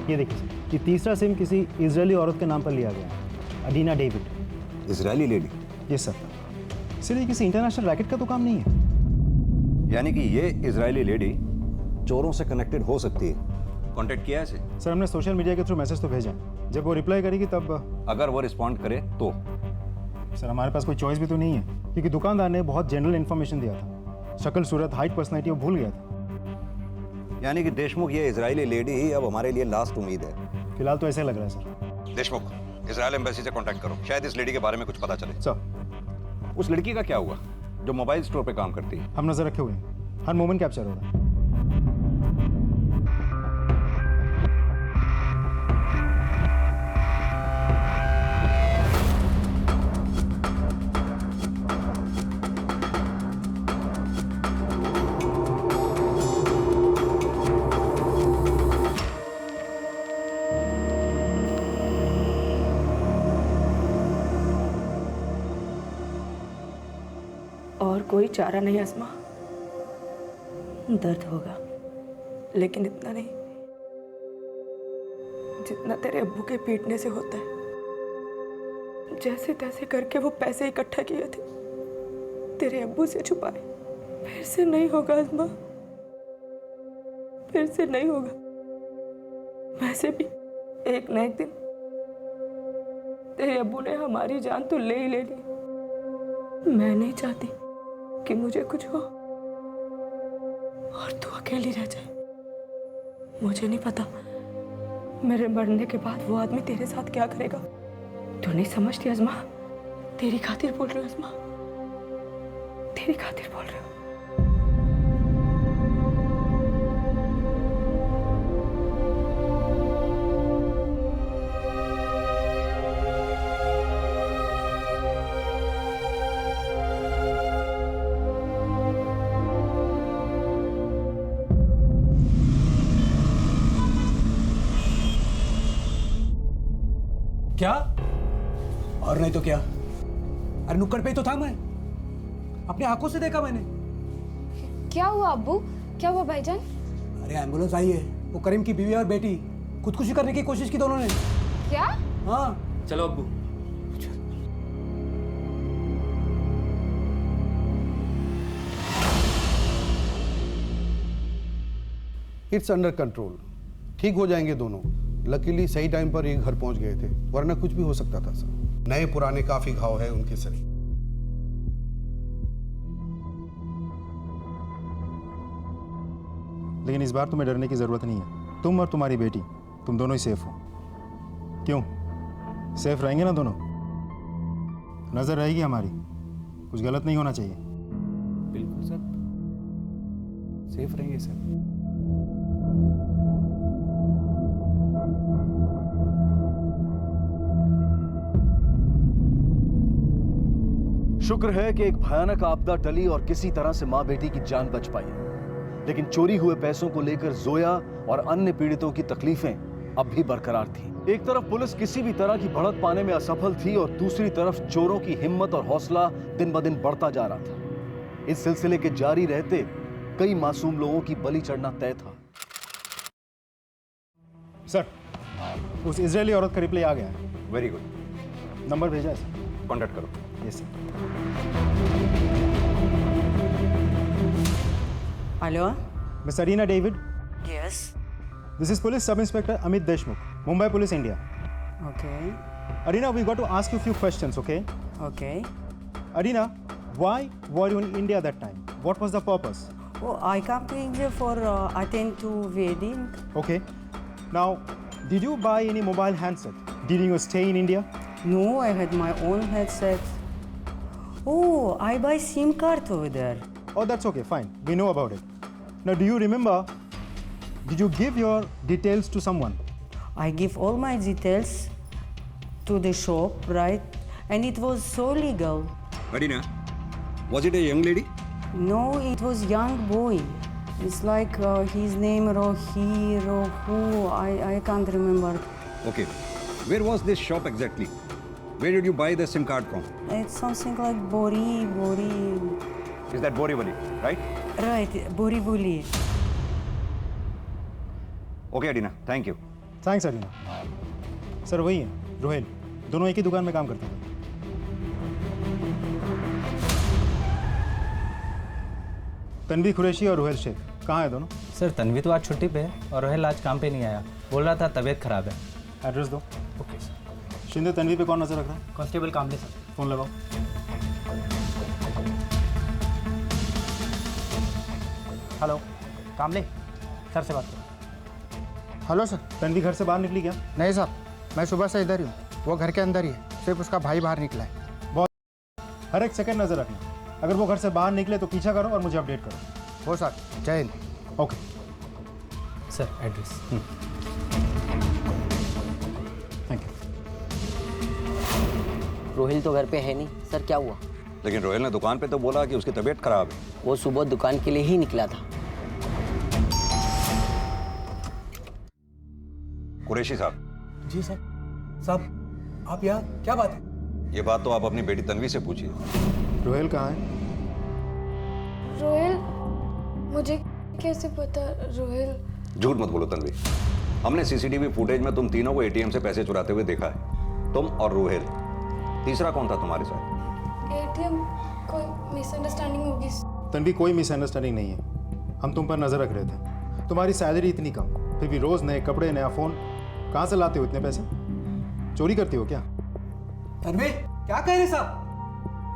Speaker 15: ये देखिए सर, ये तीसरा सिम किसी इजरायली औरत के नाम पर लिया गया है, Adina David.
Speaker 14: Israeli lady?
Speaker 15: Yes sir. Sir ये किसी इंटरनेशनल रैकेट का तो काम नहीं है?
Speaker 14: यानी कि ये इजरायली लेडी चोरों से कनेक्टेड हो सकती है। कांटेक्ट किया है इसे?
Speaker 15: सर हमने सोशल मीडिया के थ्रू मैसेज तो भेजा, जब वो रिप्लाई करेगी तब।
Speaker 14: अगर वो रिस्पॉन्ड करे तो?
Speaker 15: सर हमारे पास कोई चॉइस भी तो नहीं है, क्योंकि दुकानदार ने बहुत जनरल इन्फॉर्मेशन दिया था। शक्ल, सूरत, हाइट, पर्सनैलिटी वो भूल गया था।
Speaker 14: यानी कि देशमुख ये इजरायली लेडी ही अब हमारे लिए लास्ट उम्मीद है।
Speaker 15: फिलहाल तो ऐसे लग रहा है सर।
Speaker 14: देशमुख, इजरायल एम्बेसी से कांटेक्ट करो, शायद इस लेडी के बारे में कुछ पता चले।
Speaker 15: सर।
Speaker 14: उस लड़की का क्या हुआ जो मोबाइल स्टोर पे काम करती है?
Speaker 15: हम नजर रखे हुए हैं, हर मोमेंट कैप्चर हो रहा है।
Speaker 3: और कोई चारा नहीं आसमा, दर्द होगा लेकिन इतना नहीं जितना तेरे अब्बू के पीटने से होता है। जैसे तैसे करके वो पैसे इकट्ठा किए थे, तेरे अब्बू से छुपाए। फिर से नहीं होगा आसमा, फिर से नहीं होगा। वैसे भी एक न एक दिन तेरे अब्बू ने हमारी जान तो ले ही ले ली। मैं नहीं चाहती कि मुझे कुछ हो और तू अकेली रह जाए। मुझे नहीं पता मेरे मरने के बाद वो आदमी तेरे साथ क्या करेगा। तू नहीं समझती अज़मा, तेरी खातिर बोल रही हूँ अज़मा, तेरी खातिर बोल रही हूँ।
Speaker 6: क्या? और नहीं तो क्या? अरे नुक्कड़ पे ही तो था मैं, अपनी आंखों से देखा मैंने।
Speaker 18: क्या हुआ अब्बू? क्या हुआ भाईजान?
Speaker 6: अरे एम्बुलेंस आई है, वो करीम की बीवी और बेटी खुदकुशी करने की कोशिश की दोनों ने।
Speaker 18: क्या?
Speaker 6: हाँ।
Speaker 2: चलो अब्बू।
Speaker 10: इट्स अंडर कंट्रोल, ठीक हो जाएंगे दोनों। लकीली सही टाइम पर ये घर पहुंच गए थे, वरना कुछ भी हो सकता था सर। नए पुराने काफी घाव है उनके शरीर।
Speaker 15: लेकिन इस बार तुम्हें डरने की जरूरत नहीं है। तुम और तुम्हारी बेटी, तुम दोनों ही सेफ हो। क्यों? सेफ रहेंगे ना दोनों? नजर रहेगी हमारी, कुछ गलत नहीं होना चाहिए।
Speaker 2: बिल्कुल सर, सेफ रहेंगे सर।
Speaker 9: शुक्र है कि एक भयानक आपदा टली और किसी तरह से मां बेटी की जान बच पाई, लेकिन चोरी हुए पैसों को लेकर जोया और अन्य पीड़ितों की तकलीफें अब भी बरकरार थी। एक तरफ पुलिस किसी भी तरह की बढ़त पाने में असफल थी और दूसरी तरफ चोरों की हिम्मत और हौसला दिन ब दिन बढ़ता जा रहा था। इस सिलसिले के जारी रहते कई मासूम लोगों की बलि चढ़ना तय था।
Speaker 15: सर, उस इजरायली औरत का रिप्लाई आ गया है।
Speaker 14: Very good.
Speaker 15: नंबर भेजा है सर।
Speaker 14: कॉन्टैक्ट करो।
Speaker 15: Yes sir.
Speaker 21: Hello,
Speaker 15: miss Arina David.
Speaker 21: Yes.
Speaker 15: This is police sub inspector Amit Deshmukh, Mumbai police, India.
Speaker 21: Okay.
Speaker 15: Arina, we got to ask you a few questions, okay?
Speaker 21: Okay.
Speaker 15: Arina, why were you in India that time? What was the purpose?
Speaker 21: Oh, I come to India for attend to wedding.
Speaker 15: Okay. Now, did you buy any mobile handset during your stay in India?
Speaker 21: No, I had my own headset. Oh, I buy SIM card over there.
Speaker 15: Oh, that's okay, fine. We know about it. Now, do you remember, did you give your details to someone?
Speaker 21: I give all my details to the shop, right? And it was so legal.
Speaker 14: Arina, was it a young lady?
Speaker 21: No, it was young boy. It's like his name Rohu. I can't remember.
Speaker 14: Okay. Where was this shop exactly? Where did you buy the SIM card from?
Speaker 21: It's something like Bori.
Speaker 14: Is that Borivali, right?
Speaker 21: Right, Borivali.
Speaker 14: Okay, Arina. Thank you.
Speaker 15: Thanks Arina. Sir वही है, रोहेल, दोनों एक ही दुकान में काम करते थे। तन्वी कुरैशी और रोहेल शेख कहाँ है दोनों?
Speaker 6: सर तन्वी तो आज छुट्टी पे है और रोहेल आज काम पे नहीं आया, बोल रहा था तबीयत खराब है।
Speaker 15: एड्रेस दो।
Speaker 6: Okay sir.
Speaker 15: शिंदे, तन्वी पे कौन नजर रख रहा है?
Speaker 6: कांस्टेबल कामले सर।
Speaker 15: फोन लगाओ।
Speaker 6: हेलो, कामले, सर से बात करो।
Speaker 10: Hello sir.
Speaker 15: तन्वी घर से बाहर निकली क्या?
Speaker 10: नहीं साहब, मैं सुबह से इधर ही हूँ, वो घर के अंदर ही है, सिर्फ उसका भाई बाहर निकला है।
Speaker 15: बहुत, हर एक सेकंड नजर रखना। अगर वो घर से बाहर निकले तो पीछा करो और मुझे अपडेट करो।
Speaker 10: हो सर, जय Hind.
Speaker 15: Okay
Speaker 6: sir, address.
Speaker 15: Thank you.
Speaker 22: Rohail तो घर पे है नहीं सर, क्या हुआ?
Speaker 14: लेकिन रोहिल ने दुकान पे तो बोला कि उसकी तबीयत खराब है।
Speaker 22: वो सुबह दुकान के लिए ही निकला था।
Speaker 14: कुरैशी साहब।
Speaker 23: जी सर। साहब, आप यहाँ, क्या बात है?
Speaker 14: ये बात तो आप अपनी बेटी तन्वी से पूछिए।
Speaker 15: रोहेल कहाँ है?
Speaker 5: रोहिल, मुझे कैसे पता? रोहिल,
Speaker 14: झूठ मत बोलो तन्वी। हमने सीसीटीवी फुटेज में तुम तीनों को एटीएम से पैसे चुराते हुए देखा है। तुम और रोहेल, तीसरा कौन था तुम्हारे साथ?
Speaker 5: एटीएम, कोई मिसअंडरस्टैंडिंग होगी।
Speaker 15: तन्वी, कोई मिसअंडरस्टैंडिंग नहीं है। हम तुम पर नजर रख रहे थे। तुम्हारी सैलरी इतनी कम, फिर भी रोज नए कपड़े, नया फोन, कहाँ से लाते हो इतने पैसे? चोरी करती हो क्या?
Speaker 23: तन्वी, क्या कह रहे साहब?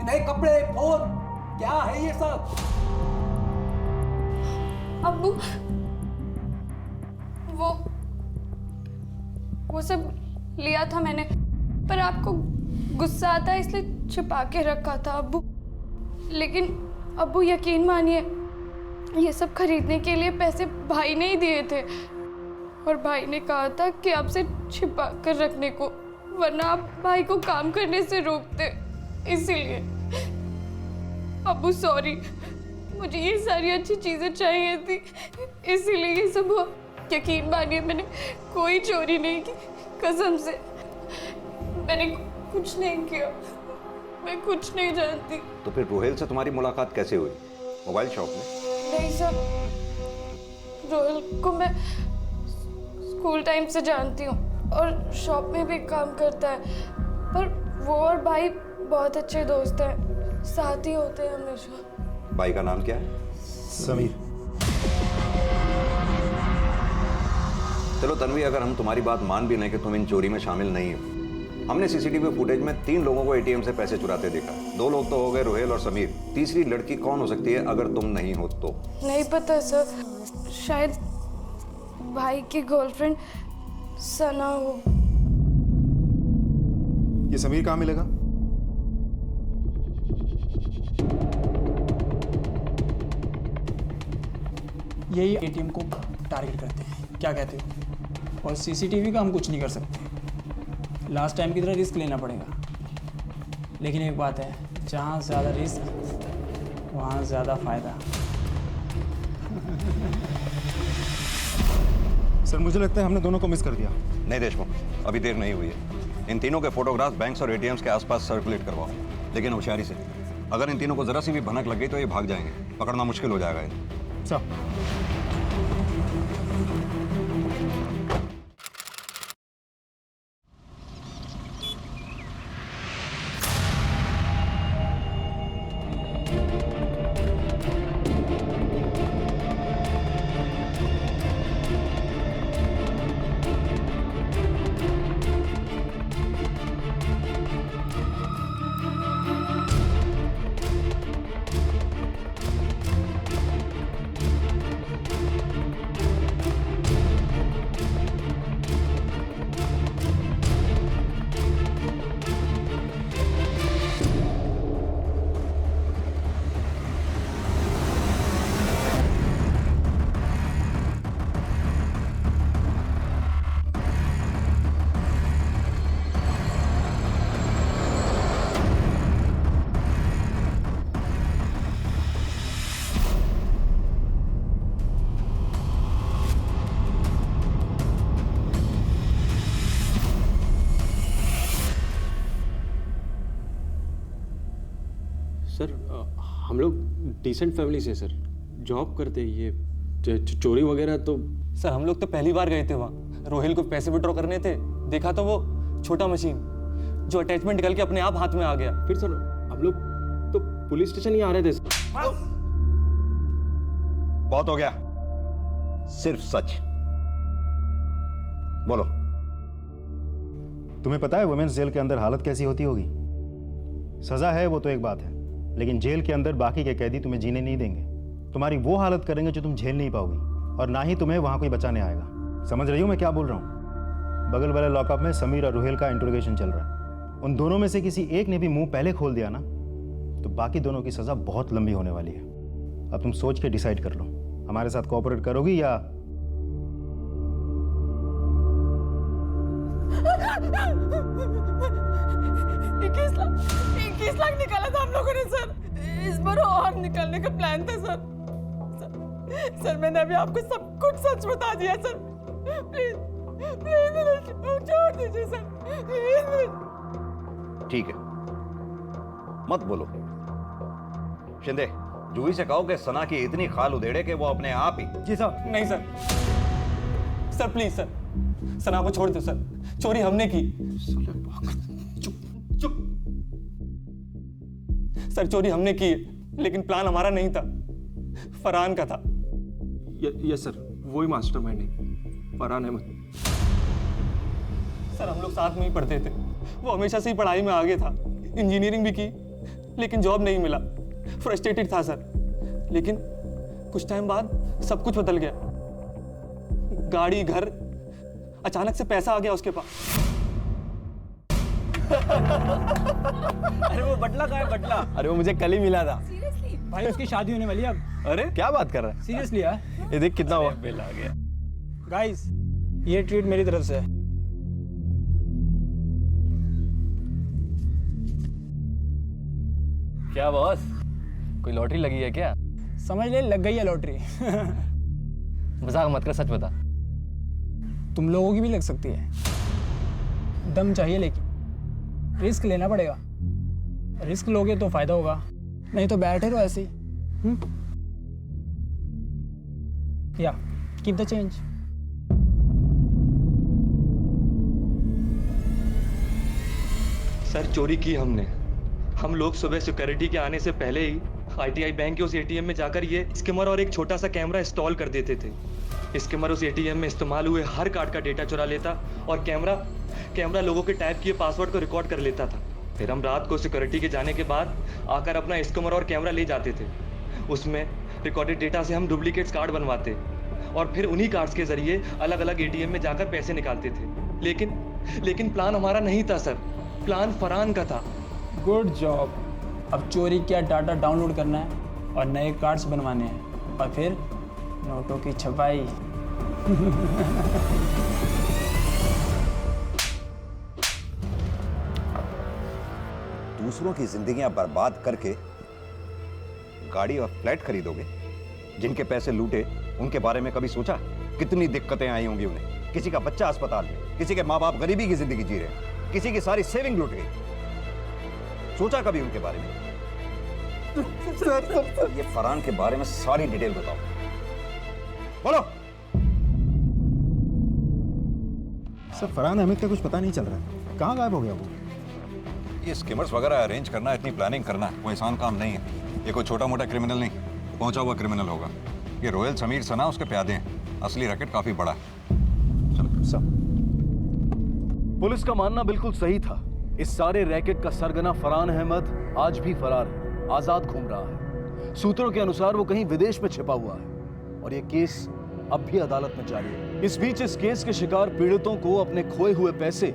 Speaker 23: नए कपड़े, फोन, क्या है ये सब?
Speaker 5: अब्बू, वो सब लिया था मैंने, पर आपको गुस्सा आता है इसलिए छिपा के रखा था अब्बू। लेकिन अब्बू यकीन मानिए, ये सब खरीदने के लिए पैसे भाई ने ही दिए थे, और भाई ने कहा था कि आपसे छिपा कर रखने को, वरना आप भाई को काम करने से रोकते। इसीलिए अब्बू सॉरी, मुझे ये सारी अच्छी चीज़ें चाहिए थी, इसीलिए ये सब हुआ। यकीन मानिए, मैंने कोई चोरी नहीं की, कसम से मैंने कुछ नहीं किया, मैं कुछ नहीं जानती।
Speaker 14: तो फिर रोहेल से तुम्हारी मुलाकात कैसे हुई? मोबाइल शॉप में?
Speaker 5: नहीं सर, रोहिल को मैं स्कूल टाइम से जानती हूँ और शॉप में भी काम करता है, पर वो और भाई बहुत अच्छे दोस्त हैं, साथ ही होते हैं हमेशा।
Speaker 14: भाई का नाम क्या है?
Speaker 15: समीर।
Speaker 14: चलो तन्वी, अगर हम तुम्हारी बात मान भी लें कि तुम इन चोरी में शामिल नहीं हो, हमने सीसीटीवी फुटेज में 3 लोगों को एटीएम से पैसे चुराते देखा। 2 लोग तो हो गए, रोहेल और समीर। तीसरी लड़की कौन हो सकती है अगर तुम नहीं हो तो?
Speaker 5: नहीं पता सर, शायद भाई की गर्लफ्रेंड सना हो।
Speaker 15: ये समीर कहाँ मिलेगा?
Speaker 6: यही एटीएम को टारगेट करते हैं, क्या कहते हो? और सीसीटीवी का हम कुछ नहीं कर सकते, लास्ट टाइम की तरह रिस्क लेना पड़ेगा। लेकिन एक बात है, जहाँ ज़्यादा रिस्क वहाँ ज़्यादा फायदा।
Speaker 15: सर, मुझे लगता है हमने दोनों को मिस कर दिया।
Speaker 14: नहीं देशमुख, अभी देर नहीं हुई है। इन तीनों के फोटोग्राफ बैंक्स और एटीएम्स के आसपास सर्कुलेट करवाओ, लेकिन होशियारी से। अगर इन तीनों को जरा सी भी भनक लग गई तो ये भाग जाएंगे, पकड़ना मुश्किल हो जाएगा इन्हें।
Speaker 15: सर
Speaker 19: सर हम लोग डिसेंट फैमिली से सर, जॉब करते हैं, ये चोरी वगैरह तो।
Speaker 2: सर हम लोग तो पहली बार गए थे वहाँ, रोहिल को पैसे विड्रॉ करने थे, देखा तो वो छोटा मशीन जो अटैचमेंट निकल के अपने आप हाथ में आ गया।
Speaker 19: फिर सर हम लोग तो पुलिस स्टेशन ही आ रहे थे।
Speaker 14: बहुत हो गया, सिर्फ सच बोलो।
Speaker 15: तुम्हें पता है वुमेन्स जेल के अंदर हालत कैसी होती होगी? सजा है वो तो एक बात है, लेकिन जेल के अंदर बाकी के कैदी तुम्हें जीने नहीं देंगे। तुम्हारी वो हालत करेंगे जो तुम झेल नहीं पाओगी, और ना ही तुम्हें वहां कोई बचाने आएगा। समझ रही हो मैं क्या बोल रहा हूँ? बगल वाले लॉकअप में समीर और रोहिल का इंट्रोगेशन चल रहा है। उन दोनों में से किसी एक ने भी मुंह पहले खोल दिया ना, तो बाकी दोनों की सजा बहुत लंबी होने वाली है। अब तुम सोच के डिसाइड कर लो, हमारे साथ कोऑपरेट करोगी या?
Speaker 3: इक्कीस लाख निकाला था हम लोगों ने सर, इस बार और निकालने का प्लान था सर। सर मैंने अभी आपको सब कुछ सच बता दिया सर, प्लीज प्लीज छोड़ दीजिए सर, प्लीज।
Speaker 14: ठीक है, मत बोलो। शिंदे, जूही से कहो कि सना की इतनी खाल उधेड़े कि वो अपने आप ही।
Speaker 2: जी सर। नहीं सर, सर प्लीज सर, सना को छोड़ दो सर, चोरी हमने की। चुप। सर चोरी हमने की है, लेकिन प्लान हमारा नहीं था, फरहान का था।
Speaker 19: यस सर, वही मास्टरमाइंड है, फरहान अहमद।
Speaker 2: सर हम लोग साथ में ही पढ़ते थे, वो हमेशा से ही पढ़ाई में आगे था, इंजीनियरिंग भी की, लेकिन जॉब नहीं मिला। फ्रस्ट्रेटेड था सर, लेकिन कुछ टाइम बाद सब कुछ बदल गया। गाड़ी, घर, अचानक से पैसा आ गया उसके पास।
Speaker 6: अरे वो बटला कहाँ है, बटला?
Speaker 2: अरे वो मुझे कल ही मिला था।
Speaker 6: भाई उसकी शादी होने वाली है अब।
Speaker 2: अरे क्या बात कर रहा है?
Speaker 6: सीरियसली यार,
Speaker 2: ये देख कितना हुआ। बिल आ गया।
Speaker 6: गाइस ये ट्रीट मेरी तरफ से है।
Speaker 2: क्या बॉस, कोई लॉटरी लगी है क्या?
Speaker 6: समझ ले, लग गई है लॉटरी।
Speaker 2: मजाक मत कर, सच बता।
Speaker 6: तुम लोगों की भी लग सकती है। दम चाहिए, लेकिन रिस्क लेना पड़ेगा। रिस्क लोगे तो फायदा होगा, नहीं तो बैठे रहो ऐसे ही। या कीप द चेंज।
Speaker 1: सर चोरी की हमने। हम लोग सुबह सिक्योरिटी के आने से पहले ही आईटीआई बैंक के उस एटीएम में जाकर ये स्किमर और एक छोटा सा कैमरा इंस्टॉल कर देते थे। स्किमर उस एटीएम में इस्तेमाल हुए हर कार्ड का डेटा चुरा लेता और कैमरा लोगों के टाइप किए पासवर्ड को रिकॉर्ड कर लेता था। फिर हम रात को सिक्योरिटी के जाने के बाद आकर अपना स्किमर और कैमरा ले जाते थे। उसमें रिकॉर्डेड डेटा से हम डुप्लीकेट्स कार्ड बनवाते और फिर उन्हीं कार्ड्स के जरिए अलग अलग एटीएम में जाकर पैसे निकालते थे। लेकिन प्लान हमारा नहीं था सर, प्लान फरहान का था।
Speaker 6: Good job. अब चोरी किया डाटा डाउनलोड करना है और नए कार्ड्स बनवाने हैं और फिर नोटों की छपाई।
Speaker 14: दूसरों की जिंदगियां बर्बाद करके गाड़ी और फ्लैट खरीदोगे? जिनके पैसे लूटे उनके बारे में कभी सोचा? कितनी दिक्कतें आई होंगी उन्हें। किसी का बच्चा अस्पताल में, किसी के माँ बाप गरीबी की जिंदगी जी रहे हैं, किसी की सारी सेविंग लूट गई। सोचा कभी उनके बारे में? ये फरहान के बारे में सारी डिटेल बताओ।
Speaker 9: बोलो।
Speaker 15: सर फरहान अहमद का कुछ पता नहीं चल रहा है, कहाँ गायब हो गया वो?
Speaker 14: ये स्कीमर्स वगैरह अरेंज करना, इतनी प्लानिंग करना कोई आसान काम नहीं है। ये कोई छोटा मोटा क्रिमिनल नहीं, पहुंचा हुआ क्रिमिनल होगा। ये रोयल समीर सना उसके प्यादे हैं। असली रैकेट काफी बड़ा है।
Speaker 9: चलो सब। पुलिस का मानना बिल्कुल सही था। इस सारे रैकेट का सरगना फरहान अहमद आज भी फरार है, आजाद घूम रहा है। सूत्रों के अनुसार वो कहीं विदेश में छिपा हुआ है और ये केस अब भी अदालत में जारी है। इस बीच इस केस के शिकार पीड़ितों को अपने खोए हुए पैसे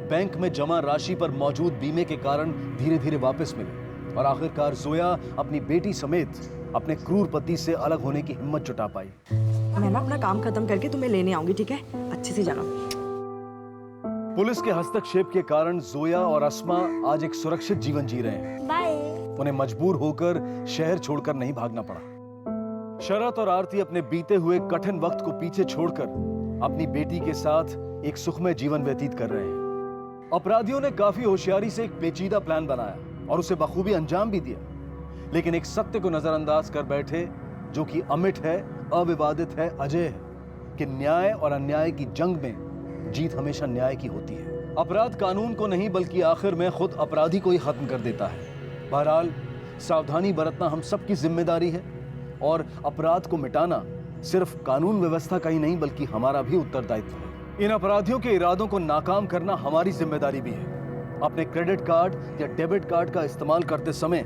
Speaker 9: बैंक में जमा राशि पर मौजूद बीमे के कारण धीरे धीरे वापस मिले और आखिरकार जोया अपनी बेटी समेत अपने क्रूर पति से अलग होने की हिम्मत जुटा पाई।
Speaker 3: मैं ना अपना काम खत्म करके तुम्हें लेने आऊंगी, ठीक है? अच्छे से जाना।
Speaker 9: पुलिस के हस्तक्षेप के कारण जोया और अस्मा आज एक सुरक्षित जीवन जी रहे हैं।
Speaker 7: बाय।
Speaker 9: उन्हें मजबूर होकर शहर छोड़कर नहीं भागना पड़ा। शरत और आरती अपने बीते हुए कठिन वक्त को पीछे छोड़कर अपनी बेटी के साथ एक सुखमय जीवन व्यतीत कर रहे हैं। अपराधियों ने काफी होशियारी से एक पेचीदा प्लान बनाया और उसे बखूबी अंजाम भी दिया, लेकिन एक सत्य को नजरअंदाज कर बैठे जो कि अमिट है, अविवादित है, अजय है कि न्याय और अन्याय की जंग में जीत हमेशा न्याय की होती है। अपराध कानून को नहीं बल्कि आखिर में खुद अपराधी को ही खत्म कर देता है। बहरहाल सावधानी बरतना हम सबकी जिम्मेदारी है और अपराध को मिटाना सिर्फ कानून व्यवस्था का ही नहीं बल्कि हमारा भी उत्तरदायित्व है। इन अपराधियों के इरादों को नाकाम करना हमारी जिम्मेदारी भी है। अपने क्रेडिट कार्ड या डेबिट कार्ड का इस्तेमाल करते समय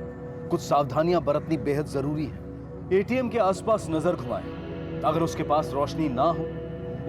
Speaker 9: कुछ सावधानियां बरतनी बेहद जरूरी है। एटीएम के आसपास नजर घुमाएं। अगर उसके पास रोशनी ना हो,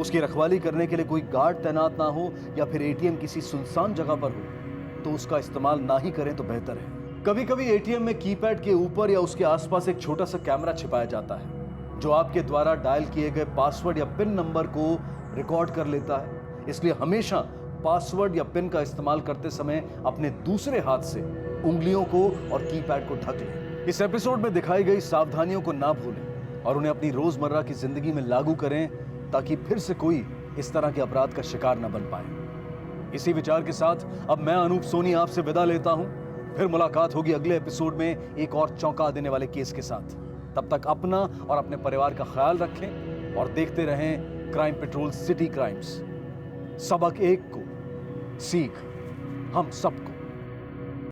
Speaker 9: उसकी रखवाली करने के लिए कोई गार्ड तैनात ना हो या फिर एटीएम किसी सुनसान जगह पर हो तो उसका इस्तेमाल ना ही करें तो बेहतर है। कभी कभी एटीएम में कीपैड के ऊपर या उसके आसपास एक छोटा सा कैमरा छिपाया जाता है जो आपके द्वारा डायल किए गए पासवर्ड या पिन नंबर को रिकॉर्ड कर लेता है। इसलिए हमेशा पासवर्ड या पिन का इस्तेमाल करते समय अपने दूसरे हाथ से उंगलियों को और कीपैड को ढक लें। इस एपिसोड में दिखाई गई सावधानियों को ना भूलें और उन्हें अपनी रोजमर्रा की जिंदगी में लागू करें ताकि फिर से कोई इस तरह के अपराध का शिकार न बन पाए। इसी विचार के साथ अब मैं अनूप सोनी आपसे विदा लेता हूं। फिर मुलाकात होगी अगले एपिसोड में एक और चौंका देने वाले केस के साथ। तब तक अपना और अपने परिवार का ख्याल रखें और देखते रहें क्राइम पेट्रोल सिटी क्राइम्स। सबक एक को, सीख हम सबको।